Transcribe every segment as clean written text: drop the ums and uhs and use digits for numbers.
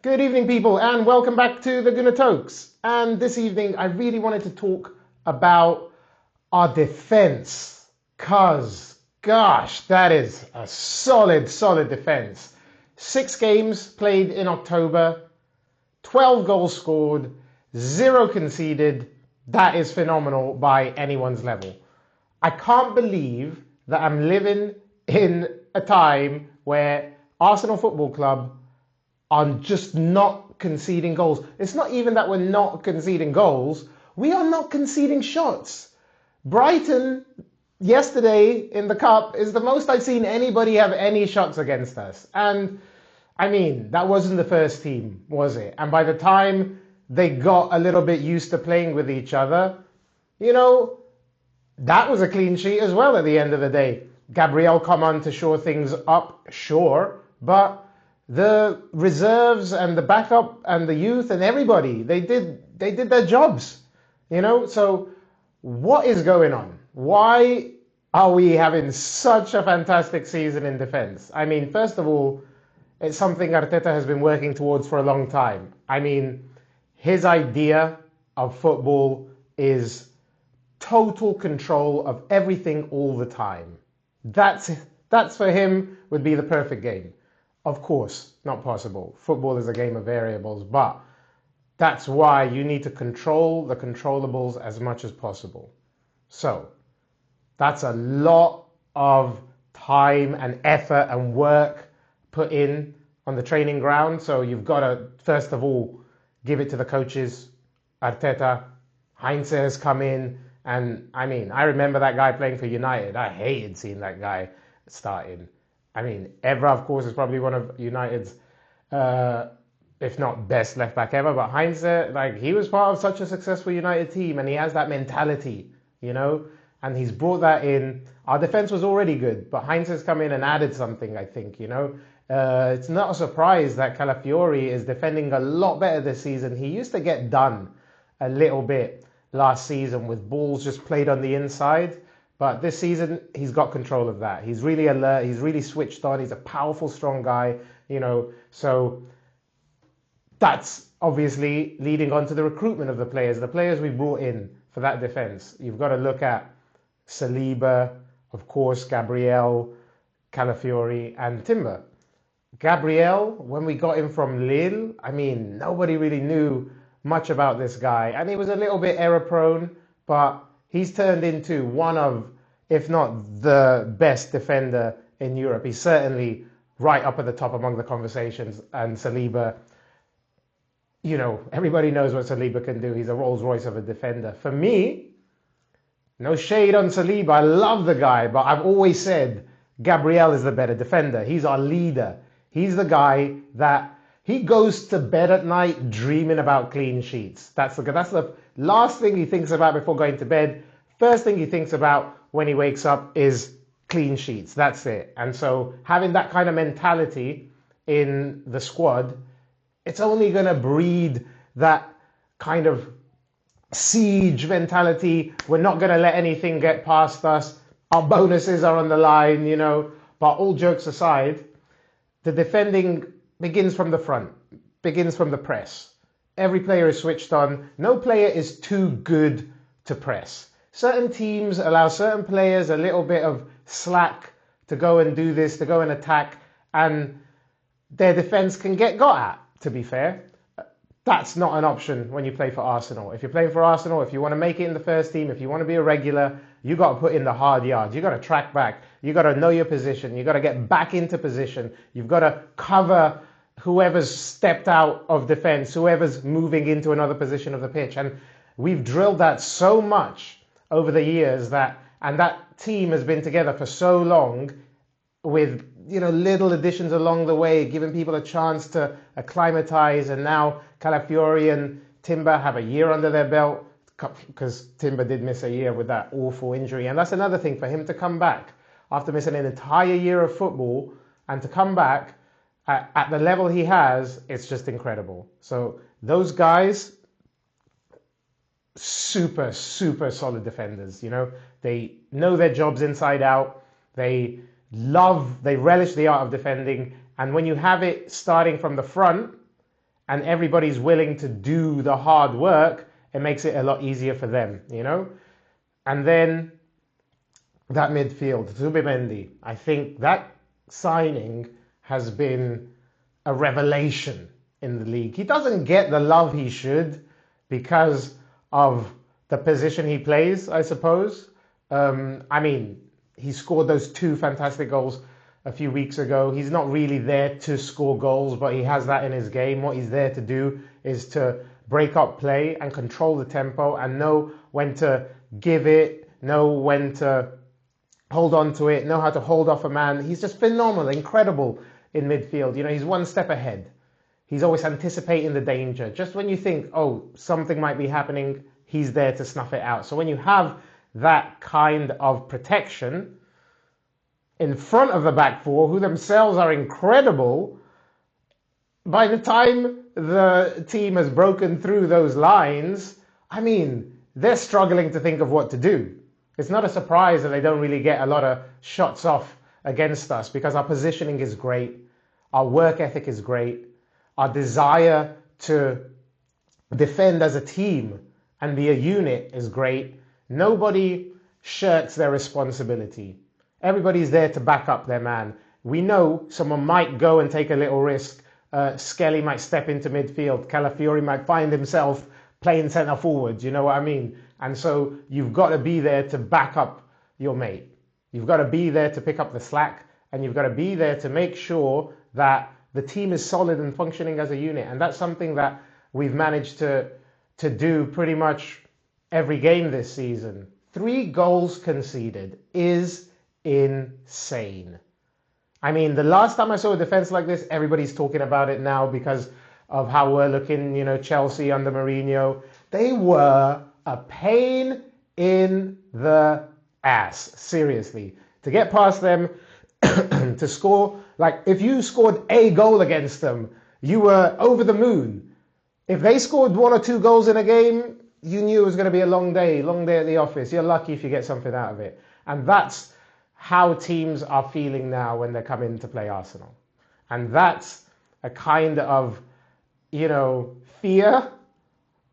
Good evening, people, and welcome back to the Gunnar Tokes. And this evening, I really wanted to talk about our defense, because, gosh, that is a solid defense. 6 games played in October, 12 goals scored, 0 conceded. That is phenomenal by anyone's level. I can't believe that I'm living in a time where Arsenal Football Club are just not conceding goals. It's not even that we're not conceding goals. We are not conceding shots. Brighton yesterday in the Cup is the most I've seen anybody have any shots against us. And I mean, that wasn't the first team, was it? And by the time they got a little bit used to playing with each other, that was a clean sheet as well at the end of the day. Gabriel come on to shore things up, sure, but the reserves and the backup and the youth and everybody, they did their jobs, So what is going on? Why are we having such a fantastic season in defense? I mean, first of all, it's something Arteta has been working towards for a long time. I mean, his idea of football is total control of everything all the time. That's for him would be the perfect game. Of course, not possible. Football is a game of variables, but that's why you need to control the controllables as much as possible. So that's a lot of time and effort and work put in on the training ground. So you've got to, first of all, give it to the coaches. Arteta, Heinz has come in, and I mean, I remember that guy playing for United. I hated seeing that guy starting. I mean, Evra, of course, is probably one of United's, if not best left back ever. But Heinz, he was part of such a successful United team, and he has that mentality, and he's brought that in. Our defense was already good, but Heinz has come in and added something, I think, It's not a surprise that Calafiori is defending a lot better this season. He used to get done a little bit last season with balls just played on the inside. But this season, he's got control of that. He's really alert. He's really switched on. He's a powerful, strong guy, So that's obviously leading on to the recruitment of the players we brought in for that defense. You've got to look at Saliba, of course, Gabriel, Calafiori, and Timber. Gabriel, when we got him from Lille, I mean, nobody really knew much about this guy. And he was a little bit error-prone, but he's turned into one of, if not the best defender in Europe. He's certainly right up at the top among the conversations. And Saliba, everybody knows what Saliba can do. He's a Rolls Royce of a defender. For me, no shade on Saliba. I love the guy, but I've always said Gabriel is the better defender. He's our leader. He's the guy that he goes to bed at night dreaming about clean sheets. That's the last thing he thinks about before going to bed. First thing he thinks about when he wakes up is clean sheets. That's it. And so having that kind of mentality in the squad, it's only going to breed that kind of siege mentality. We're not going to let anything get past us. Our bonuses are on the line, But all jokes aside, the defending begins from the front, begins from the press. Every player is switched on. No player is too good to press. Certain teams allow certain players a little bit of slack to go and do this, to go and attack, and their defense can get got at, to be fair. That's not an option when you play for Arsenal. If you're playing for Arsenal, if you want to make it in the first team, if you want to be a regular, you got to put in the hard yards. You got to track back. You got to know your position. You got to get back into position. You've got to cover whoever's stepped out of defense, whoever's moving into another position of the pitch. And we've drilled that so much over the years and that team has been together for so long with, little additions along the way, giving people a chance to acclimatize. And now Calafiori and Timber have a year under their belt, because Timber did miss a year with that awful injury. And that's another thing, for him to come back after missing an entire year of football and to come back at the level he has, it's just incredible. So those guys, super solid defenders. They know their jobs inside out. They relish the art of defending. And when you have it starting from the front and everybody's willing to do the hard work, it makes it a lot easier for them, you know? And then that midfield, Zubimendi, I think that signing has been a revelation in the league. He doesn't get the love he should because of the position he plays, I suppose. I mean, he scored those 2 fantastic goals a few weeks ago. He's not really there to score goals, but he has that in his game. What he's there to do is to break up play and control the tempo and know when to give it, know when to hold on to it, know how to hold off a man. He's just phenomenal, incredible in midfield. You know, he's one step ahead. He's always anticipating the danger. Just when you think, oh, something might be happening, he's there to snuff it out. So when you have that kind of protection in front of the back four, who themselves are incredible, by the time the team has broken through those lines, I mean, they're struggling to think of what to do. It's not a surprise that they don't really get a lot of shots off against us because our positioning is great, our work ethic is great, our desire to defend as a team and be a unit is great. Nobody shirks their responsibility. Everybody's there to back up their man. We know someone might go and take a little risk. Skelly might step into midfield. Calafiori might find himself playing centre forward. You know what I mean? And so you've got to be there to back up your mate. You've got to be there to pick up the slack, and you've got to be there to make sure that the team is solid and functioning as a unit. And that's something that we've managed to do pretty much every game this season. 3 goals conceded is insane. I mean, the last time I saw a defense like this, everybody's talking about it now because of how we're looking, you know, Chelsea under Mourinho. They were a pain in the ass, seriously. To get past them, to score, like if you scored a goal against them, you were over the moon. If they scored 1 or 2 goals in a game, you knew it was going to be a long day at the office. You're lucky if you get something out of it. And that's how teams are feeling now when they're coming to play Arsenal. And that's a kind of, you know, fear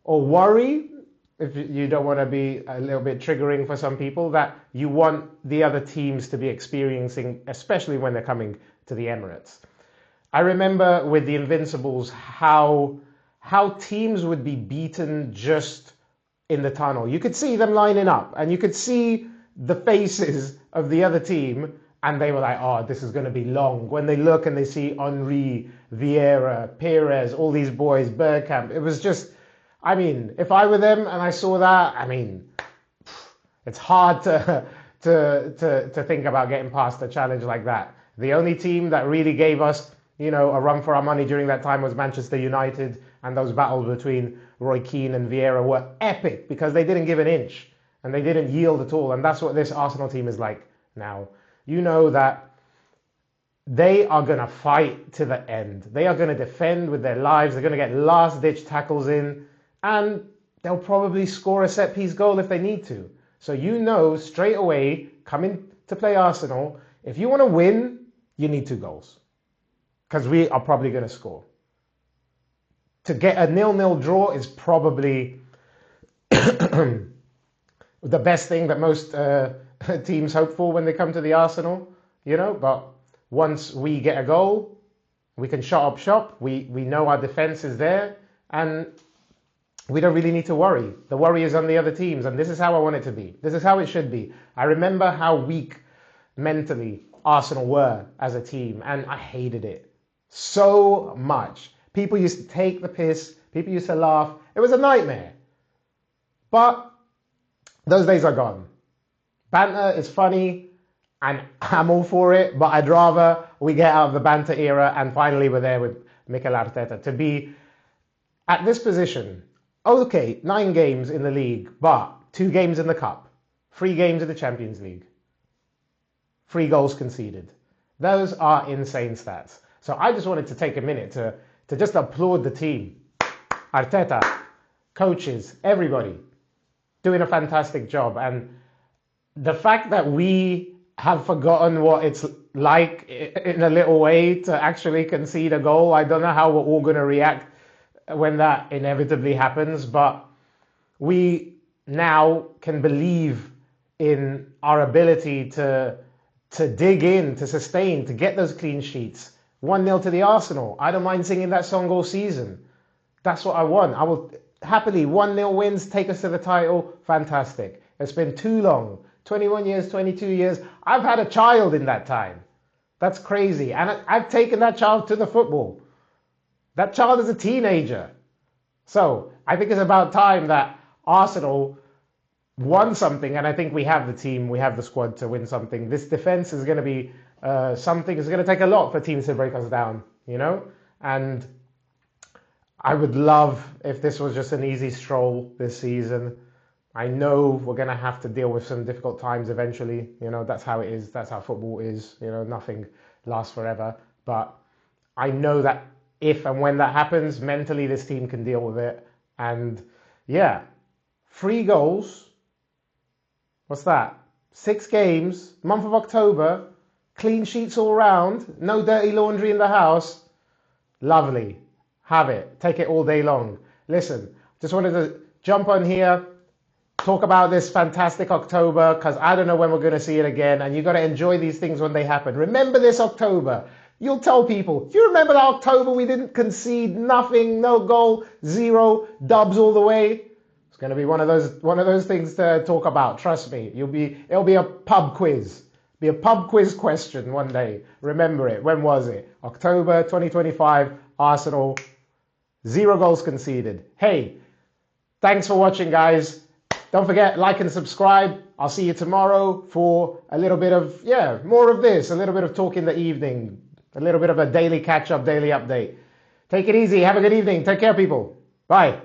or worry, if you don't want to be a little bit triggering for some people, that you want the other teams to be experiencing, especially when they're coming to the Emirates. I remember with the Invincibles how teams would be beaten just in the tunnel. You could see them lining up and you could see the faces of the other team and they were like, oh, this is going to be long. When they look and they see Henry, Vieira, Perez, all these boys, Bergkamp, it was just, I mean, if I were them and I saw that, I mean, it's hard to think about getting past a challenge like that. The only team that really gave us, you know, a run for our money during that time was Manchester United, and those battles between Roy Keane and Vieira were epic because they didn't give an inch and they didn't yield at all. And that's what this Arsenal team is like now. You know that they are going to fight to the end. They are going to defend with their lives. They're going to get last-ditch tackles in, and they'll probably score a set-piece goal if they need to. So you know straight away, coming to play Arsenal, if you want to win, you need 2 goals. Because we are probably going to score. To get a 0-0 draw is probably the best thing that most teams hope for when they come to the Arsenal, you know. But once we get a goal, we can shut up shop. We know our defense is there, and we don't really need to worry. The worry is on the other teams, and this is how I want it to be. This is how it should be. I remember how weak mentally Arsenal were as a team, and I hated it so much. People used to take the piss. People used to laugh. It was a nightmare. But those days are gone. Banter is funny, and I'm all for it, but I'd rather we get out of the banter era, and finally we're there with Mikel Arteta. To be at this position, okay, 9 games in the league, but 2 games in the Cup, 3 games in the Champions League, 3 goals conceded. Those are insane stats. So I just wanted to take a minute to just applaud the team. Arteta, coaches, everybody, doing a fantastic job. And the fact that we have forgotten what it's like in a little way to actually concede a goal, I don't know how we're all going to react when that inevitably happens, but we now can believe in our ability to dig in, to sustain, to get those clean sheets. 1-0 to the Arsenal. I don't mind singing that song all season. That's what I want. I will happily 1-0 wins, take us to the title. Fantastic. It's been too long. 21 years, 22 years. I've had a child in that time. That's crazy. And I've taken that child to the football. That child is a teenager. So I think it's about time that Arsenal won something, and I think we have the team, we have the squad to win something. This defense is going to be something. It's going to take a lot for teams to break us down, you know? And I would love if this was just an easy stroll this season. I know we're going to have to deal with some difficult times eventually. You know, that's how it is. That's how football is. You know, nothing lasts forever. But I know that if and when that happens, mentally this team can deal with it. And yeah, 3 goals. What's that? 6 games, month of October, clean sheets all round, no dirty laundry in the house. Lovely. Have it. Take it all day long. Listen, just wanted to jump on here, talk about this fantastic October, because I don't know when we're going to see it again, and you've got to enjoy these things when they happen. Remember this October. You'll tell people, do you remember that October we didn't concede nothing, no goal, 0, dubs all the way? It's going to be one of those things to talk about. Trust me. It'll be a pub quiz. Be a pub quiz question one day. Remember it. When was it? October 2025, Arsenal, 0 goals conceded. Hey, thanks for watching, guys. Don't forget, like and subscribe. I'll see you tomorrow for a little bit of, more of this, a little bit of talk in the evening, a little bit of a daily catch-up, daily update. Take it easy. Have a good evening. Take care, people. Bye.